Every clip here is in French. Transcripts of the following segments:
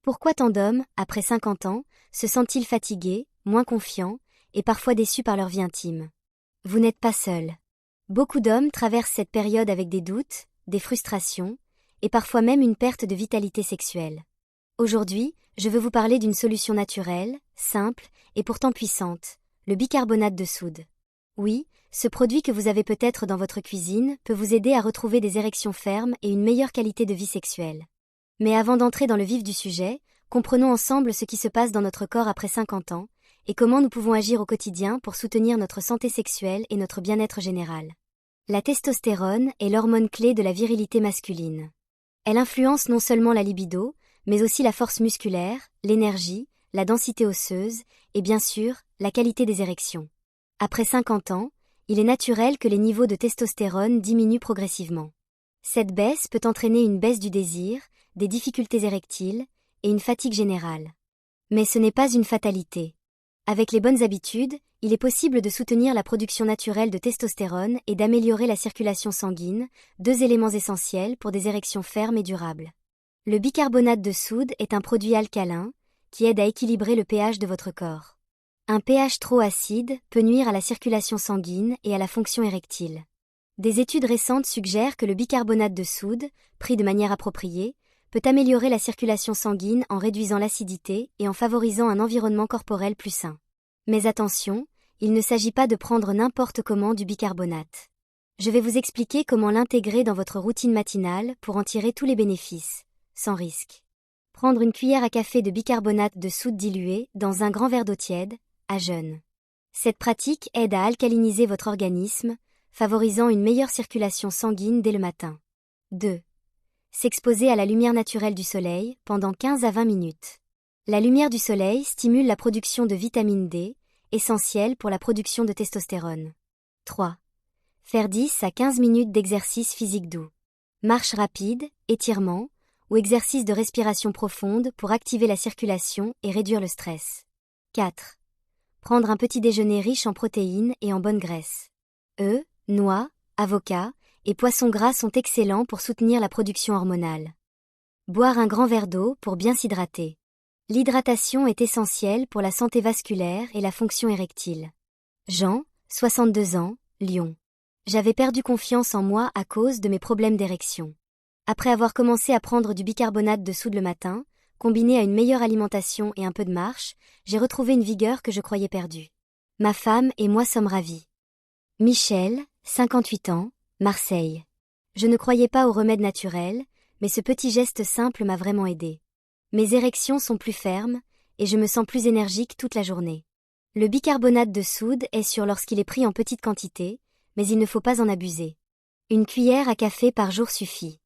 Pourquoi tant d'hommes, après 50 ans, se sentent-ils fatigués, moins confiants, et parfois déçus par leur vie intime? Vous n'êtes pas seul. Beaucoup d'hommes traversent cette période avec des doutes, des frustrations, et parfois même une perte de vitalité sexuelle. Aujourd'hui, je veux vous parler d'une solution naturelle, simple, et pourtant puissante, le bicarbonate de soude. Oui, ce produit que vous avez peut-être dans votre cuisine peut vous aider à retrouver des érections fermes et une meilleure qualité de vie sexuelle. Mais avant d'entrer dans le vif du sujet, comprenons ensemble ce qui se passe dans notre corps après 50 ans, et comment nous pouvons agir au quotidien pour soutenir notre santé sexuelle et notre bien-être général. La testostérone est l'hormone clé de la virilité masculine. Elle influence non seulement la libido, mais aussi la force musculaire, l'énergie, la densité osseuse, et bien sûr, la qualité des érections. Après 50 ans, il est naturel que les niveaux de testostérone diminuent progressivement. Cette baisse peut entraîner une baisse du désir, des difficultés érectiles, et une fatigue générale. Mais ce n'est pas une fatalité. Avec les bonnes habitudes, il est possible de soutenir la production naturelle de testostérone et d'améliorer la circulation sanguine, deux éléments essentiels pour des érections fermes et durables. Le bicarbonate de soude est un produit alcalin, qui aide à équilibrer le pH de votre corps. Un pH trop acide peut nuire à la circulation sanguine et à la fonction érectile. Des études récentes suggèrent que le bicarbonate de soude, pris de manière appropriée, peut améliorer la circulation sanguine en réduisant l'acidité et en favorisant un environnement corporel plus sain. Mais attention, il ne s'agit pas de prendre n'importe comment du bicarbonate. Je vais vous expliquer comment l'intégrer dans votre routine matinale pour en tirer tous les bénéfices, sans risque. Prendre une cuillère à café de bicarbonate de soude dilué dans un grand verre d'eau tiède, à jeun. Cette pratique aide à alcaliniser votre organisme, favorisant une meilleure circulation sanguine dès le matin. 2. S'exposer à la lumière naturelle du soleil pendant 15 à 20 minutes. La lumière du soleil stimule la production de vitamine D, essentielle pour la production de testostérone. 3. Faire 10 à 15 minutes d'exercice physique doux. Marche rapide, étirement, ou exercice de respiration profonde pour activer la circulation et réduire le stress. 4. Prendre un petit déjeuner riche en protéines et en bonnes graisses. Œufs, noix, avocats et poissons gras sont excellents pour soutenir la production hormonale. Boire un grand verre d'eau pour bien s'hydrater. L'hydratation est essentielle pour la santé vasculaire et la fonction érectile. Jean, 62 ans, Lyon. J'avais perdu confiance en moi à cause de mes problèmes d'érection. Après avoir commencé à prendre du bicarbonate de soude le matin, combiné à une meilleure alimentation et un peu de marche, j'ai retrouvé une vigueur que je croyais perdue. Ma femme et moi sommes ravis. Michel, 58 ans, Marseille. Je ne croyais pas aux remèdes naturels, mais ce petit geste simple m'a vraiment aidé. Mes érections sont plus fermes, et je me sens plus énergique toute la journée. Le bicarbonate de soude est sûr lorsqu'il est pris en petite quantité, mais il ne faut pas en abuser. Une cuillère à café par jour suffit.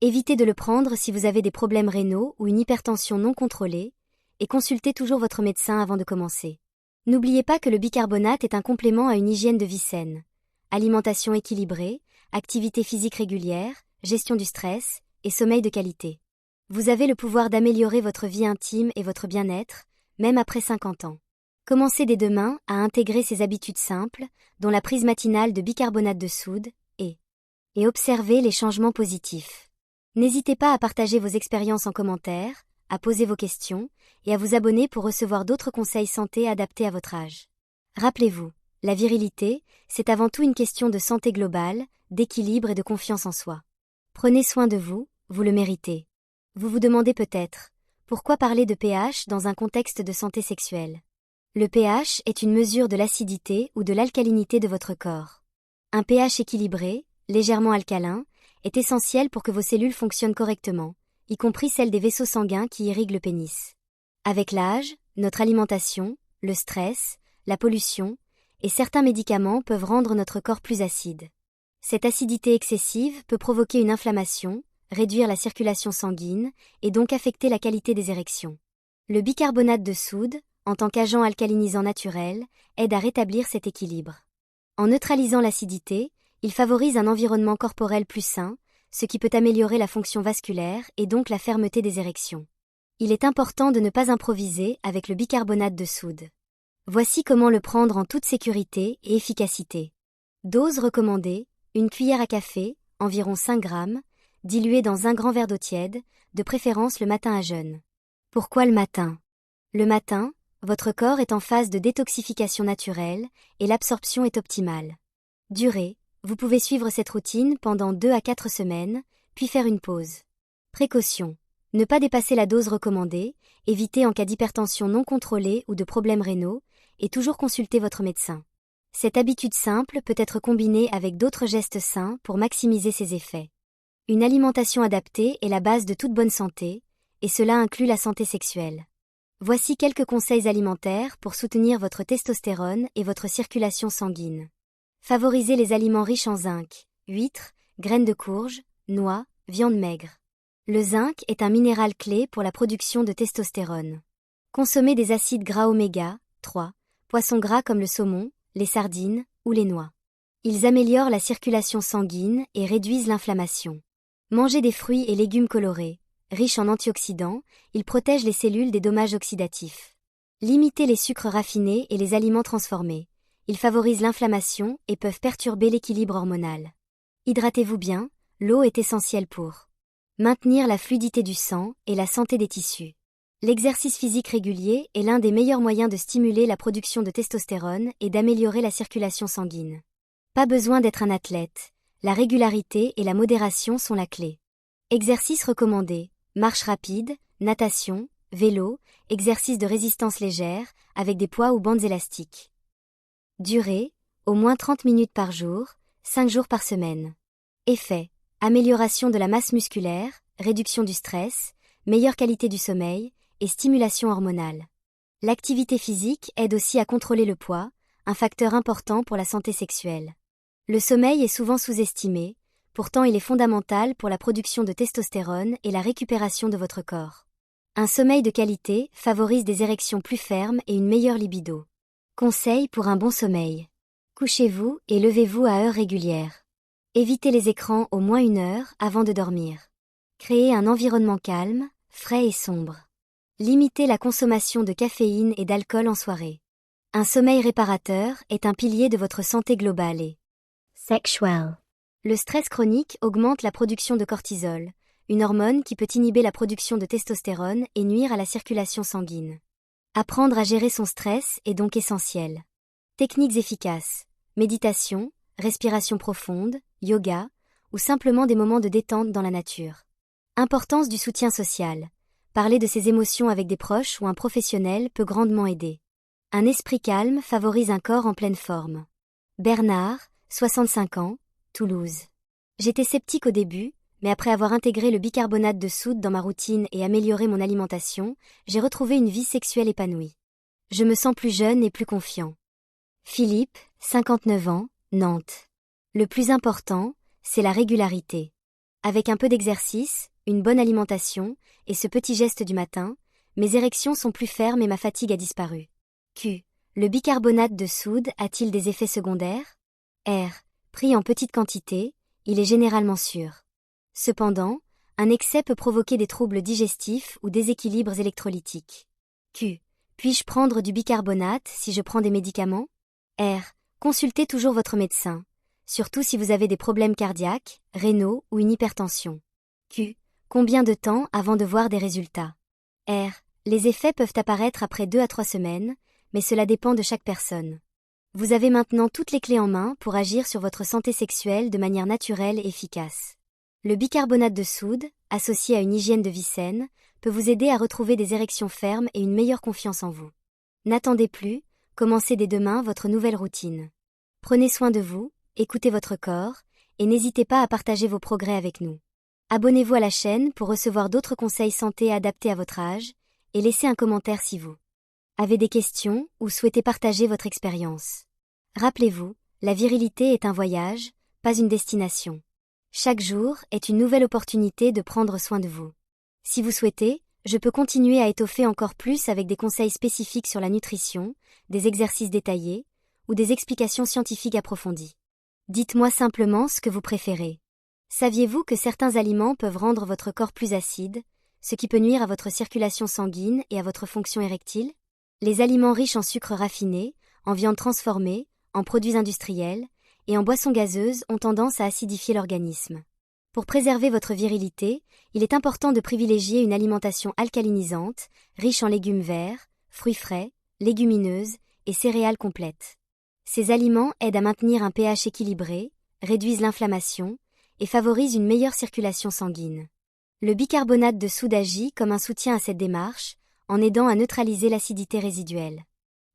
Évitez de le prendre si vous avez des problèmes rénaux ou une hypertension non contrôlée, et consultez toujours votre médecin avant de commencer. N'oubliez pas que le bicarbonate est un complément à une hygiène de vie saine. Alimentation équilibrée, activité physique régulière, gestion du stress, et sommeil de qualité. Vous avez le pouvoir d'améliorer votre vie intime et votre bien-être, même après 50 ans. Commencez dès demain à intégrer ces habitudes simples, dont la prise matinale de bicarbonate de soude, et observez les changements positifs. N'hésitez pas à partager vos expériences en commentaire, à poser vos questions, et à vous abonner pour recevoir d'autres conseils santé adaptés à votre âge. Rappelez-vous, la virilité, c'est avant tout une question de santé globale, d'équilibre et de confiance en soi. Prenez soin de vous, vous le méritez. Vous vous demandez peut-être, pourquoi parler de pH dans un contexte de santé sexuelle? Le pH est une mesure de l'acidité ou de l'alcalinité de votre corps. Un pH équilibré, légèrement alcalin, est essentiel pour que vos cellules fonctionnent correctement, y compris celles des vaisseaux sanguins qui irriguent le pénis. Avec l'âge, notre alimentation, le stress, la pollution, et certains médicaments peuvent rendre notre corps plus acide. Cette acidité excessive peut provoquer une inflammation, réduire la circulation sanguine, et donc affecter la qualité des érections. Le bicarbonate de soude, en tant qu'agent alcalinisant naturel, aide à rétablir cet équilibre. En neutralisant l'acidité, il favorise un environnement corporel plus sain, ce qui peut améliorer la fonction vasculaire et donc la fermeté des érections. Il est important de ne pas improviser avec le bicarbonate de soude. Voici comment le prendre en toute sécurité et efficacité. Dose recommandée, une cuillère à café, environ 5 grammes, diluée dans un grand verre d'eau tiède, de préférence le matin à jeun. Pourquoi le matin? Le matin, votre corps est en phase de détoxification naturelle et l'absorption est optimale. Durée, vous pouvez suivre cette routine pendant 2 à 4 semaines, puis faire une pause. Précaution. Ne pas dépasser la dose recommandée, évitez en cas d'hypertension non contrôlée ou de problèmes rénaux, et toujours consulter votre médecin. Cette habitude simple peut être combinée avec d'autres gestes sains pour maximiser ses effets. Une alimentation adaptée est la base de toute bonne santé, et cela inclut la santé sexuelle. Voici quelques conseils alimentaires pour soutenir votre testostérone et votre circulation sanguine. Favorisez les aliments riches en zinc, huîtres, graines de courge, noix, viande maigre. Le zinc est un minéral clé pour la production de testostérone. Consommez des acides gras oméga 3, poissons gras comme le saumon, les sardines ou les noix. Ils améliorent la circulation sanguine et réduisent l'inflammation. Mangez des fruits et légumes colorés, riches en antioxydants, ils protègent les cellules des dommages oxydatifs. Limitez les sucres raffinés et les aliments transformés. Ils favorisent l'inflammation et peuvent perturber l'équilibre hormonal. Hydratez-vous bien, l'eau est essentielle pour maintenir la fluidité du sang et la santé des tissus. L'exercice physique régulier est l'un des meilleurs moyens de stimuler la production de testostérone et d'améliorer la circulation sanguine. Pas besoin d'être un athlète, la régularité et la modération sont la clé. Exercices recommandés, marche rapide, natation, vélo, exercice de résistance légère, avec des poids ou bandes élastiques. Durée, au moins 30 minutes par jour, 5 jours par semaine. Effet, amélioration de la masse musculaire, réduction du stress, meilleure qualité du sommeil, et stimulation hormonale. L'activité physique aide aussi à contrôler le poids, un facteur important pour la santé sexuelle. Le sommeil est souvent sous-estimé, pourtant il est fondamental pour la production de testostérone et la récupération de votre corps. Un sommeil de qualité favorise des érections plus fermes et une meilleure libido. Conseils pour un bon sommeil. Couchez-vous et levez-vous à heure régulière. Évitez les écrans au moins 1 heure avant de dormir. Créez un environnement calme, frais et sombre. Limitez la consommation de caféine et d'alcool en soirée. Un sommeil réparateur est un pilier de votre santé globale et sexuelle. Le stress chronique augmente la production de cortisol, une hormone qui peut inhiber la production de testostérone et nuire à la circulation sanguine. Apprendre à gérer son stress est donc essentiel. Techniques efficaces, méditation, respiration profonde, yoga, ou simplement des moments de détente dans la nature. Importance du soutien social. Parler de ses émotions avec des proches ou un professionnel peut grandement aider. Un esprit calme favorise un corps en pleine forme. Bernard, 65 ans, Toulouse. J'étais sceptique au début, mais après avoir intégré le bicarbonate de soude dans ma routine et amélioré mon alimentation, j'ai retrouvé une vie sexuelle épanouie. Je me sens plus jeune et plus confiant. Philippe, 59 ans, Nantes. Le plus important, c'est la régularité. Avec un peu d'exercice, une bonne alimentation, et ce petit geste du matin, mes érections sont plus fermes et ma fatigue a disparu. Q. Le bicarbonate de soude a-t-il des effets secondaires? R. Pris en petite quantité, il est généralement sûr. Cependant, un excès peut provoquer des troubles digestifs ou déséquilibres électrolytiques. Q. Puis-je prendre du bicarbonate si je prends des médicaments? R. Consultez toujours votre médecin, surtout si vous avez des problèmes cardiaques, rénaux ou une hypertension. Q. Combien de temps avant de voir des résultats? R. Les effets peuvent apparaître après 2 à 3 semaines, mais cela dépend de chaque personne. Vous avez maintenant toutes les clés en main pour agir sur votre santé sexuelle de manière naturelle et efficace. Le bicarbonate de soude, associé à une hygiène de vie saine, peut vous aider à retrouver des érections fermes et une meilleure confiance en vous. N'attendez plus, commencez dès demain votre nouvelle routine. Prenez soin de vous, écoutez votre corps, et n'hésitez pas à partager vos progrès avec nous. Abonnez-vous à la chaîne pour recevoir d'autres conseils santé adaptés à votre âge, et laissez un commentaire si vous avez des questions ou souhaitez partager votre expérience. Rappelez-vous, la virilité est un voyage, pas une destination. Chaque jour est une nouvelle opportunité de prendre soin de vous. Si vous souhaitez, je peux continuer à étoffer encore plus avec des conseils spécifiques sur la nutrition, des exercices détaillés, ou des explications scientifiques approfondies. Dites-moi simplement ce que vous préférez. Saviez-vous que certains aliments peuvent rendre votre corps plus acide, ce qui peut nuire à votre circulation sanguine et à votre fonction érectile? Les aliments riches en sucres raffinés, en viande transformée, en produits industriels, et en boissons gazeuses ont tendance à acidifier l'organisme. Pour préserver votre virilité, il est important de privilégier une alimentation alcalinisante, riche en légumes verts, fruits frais, légumineuses et céréales complètes. Ces aliments aident à maintenir un pH équilibré, réduisent l'inflammation et favorisent une meilleure circulation sanguine. Le bicarbonate de soude agit comme un soutien à cette démarche, en aidant à neutraliser l'acidité résiduelle.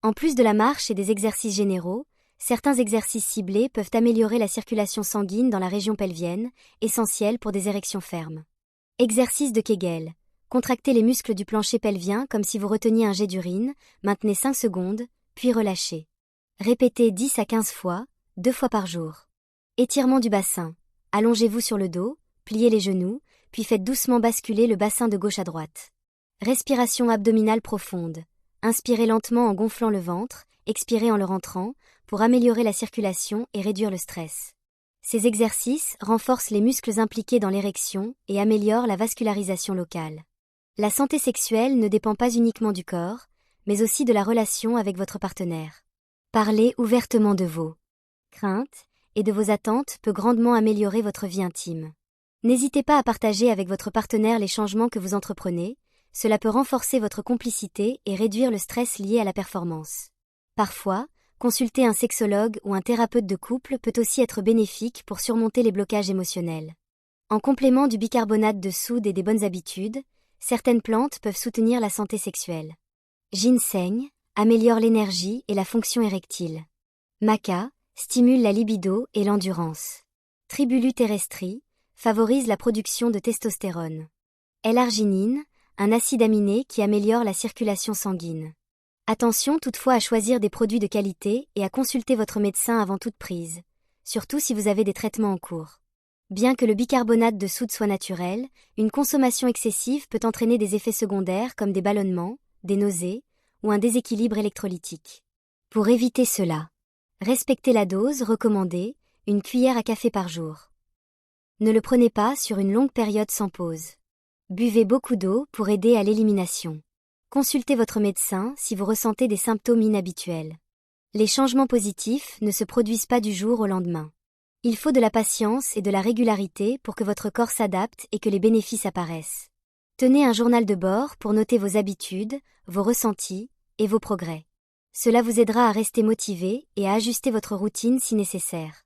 En plus de la marche et des exercices généraux, certains exercices ciblés peuvent améliorer la circulation sanguine dans la région pelvienne, essentielle pour des érections fermes. Exercice de Kegel. Contractez les muscles du plancher pelvien comme si vous reteniez un jet d'urine, maintenez 5 secondes, puis relâchez. Répétez 10 à 15 fois, 2 fois par jour. Étirement du bassin. Allongez-vous sur le dos, pliez les genoux, puis faites doucement basculer le bassin de gauche à droite. Respiration abdominale profonde. Inspirez lentement en gonflant le ventre, expirez en le rentrant, pour améliorer la circulation et réduire le stress. Ces exercices renforcent les muscles impliqués dans l'érection et améliorent la vascularisation locale. La santé sexuelle ne dépend pas uniquement du corps, mais aussi de la relation avec votre partenaire. Parler ouvertement de vos craintes et de vos attentes peut grandement améliorer votre vie intime. N'hésitez pas à partager avec votre partenaire les changements que vous entreprenez, cela peut renforcer votre complicité et réduire le stress lié à la performance. Parfois, consulter un sexologue ou un thérapeute de couple peut aussi être bénéfique pour surmonter les blocages émotionnels. En complément du bicarbonate de soude et des bonnes habitudes, certaines plantes peuvent soutenir la santé sexuelle. Ginseng améliore l'énergie et la fonction érectile. Maca stimule la libido et l'endurance. Tribulu terrestri favorise la production de testostérone. L-arginine, un acide aminé qui améliore la circulation sanguine. Attention toutefois à choisir des produits de qualité et à consulter votre médecin avant toute prise, surtout si vous avez des traitements en cours. Bien que le bicarbonate de soude soit naturel, une consommation excessive peut entraîner des effets secondaires comme des ballonnements, des nausées ou un déséquilibre électrolytique. Pour éviter cela, respectez la dose recommandée, une cuillère à café par jour. Ne le prenez pas sur une longue période sans pause. Buvez beaucoup d'eau pour aider à l'élimination. Consultez votre médecin si vous ressentez des symptômes inhabituels. Les changements positifs ne se produisent pas du jour au lendemain. Il faut de la patience et de la régularité pour que votre corps s'adapte et que les bénéfices apparaissent. Tenez un journal de bord pour noter vos habitudes, vos ressentis et vos progrès. Cela vous aidera à rester motivé et à ajuster votre routine si nécessaire.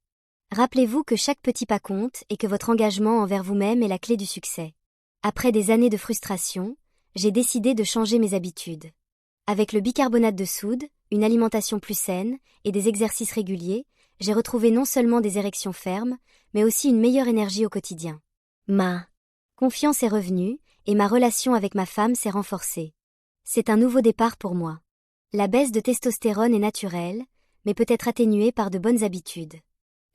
Rappelez-vous que chaque petit pas compte et que votre engagement envers vous-même est la clé du succès. Après des années de frustration, j'ai décidé de changer mes habitudes. Avec le bicarbonate de soude, une alimentation plus saine et des exercices réguliers, j'ai retrouvé non seulement des érections fermes, mais aussi une meilleure énergie au quotidien. Ma confiance est revenue et ma relation avec ma femme s'est renforcée. C'est un nouveau départ pour moi. La baisse de testostérone est naturelle, mais peut être atténuée par de bonnes habitudes.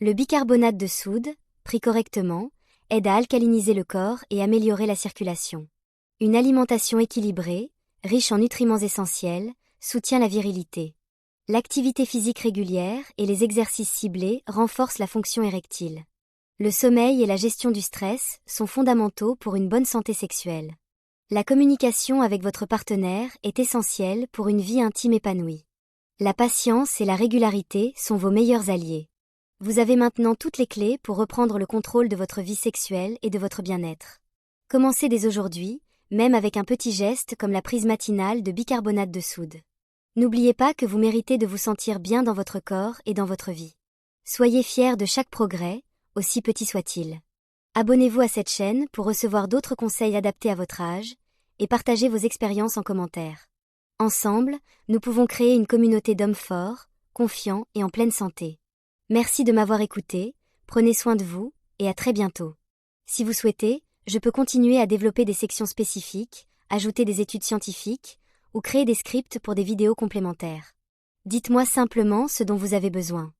Le bicarbonate de soude, pris correctement, aide à alcaliniser le corps et améliorer la circulation. Une alimentation équilibrée, riche en nutriments essentiels, soutient la virilité. L'activité physique régulière et les exercices ciblés renforcent la fonction érectile. Le sommeil et la gestion du stress sont fondamentaux pour une bonne santé sexuelle. La communication avec votre partenaire est essentielle pour une vie intime épanouie. La patience et la régularité sont vos meilleurs alliés. Vous avez maintenant toutes les clés pour reprendre le contrôle de votre vie sexuelle et de votre bien-être. Commencez dès aujourd'hui, même avec un petit geste comme la prise matinale de bicarbonate de soude. N'oubliez pas que vous méritez de vous sentir bien dans votre corps et dans votre vie. Soyez fiers de chaque progrès, aussi petit soit-il. Abonnez-vous à cette chaîne pour recevoir d'autres conseils adaptés à votre âge, et partagez vos expériences en commentaire. Ensemble, nous pouvons créer une communauté d'hommes forts, confiants et en pleine santé. Merci de m'avoir écouté, prenez soin de vous, et à très bientôt. Si vous souhaitez, je peux continuer à développer des sections spécifiques, ajouter des études scientifiques, ou créer des scripts pour des vidéos complémentaires. Dites-moi simplement ce dont vous avez besoin.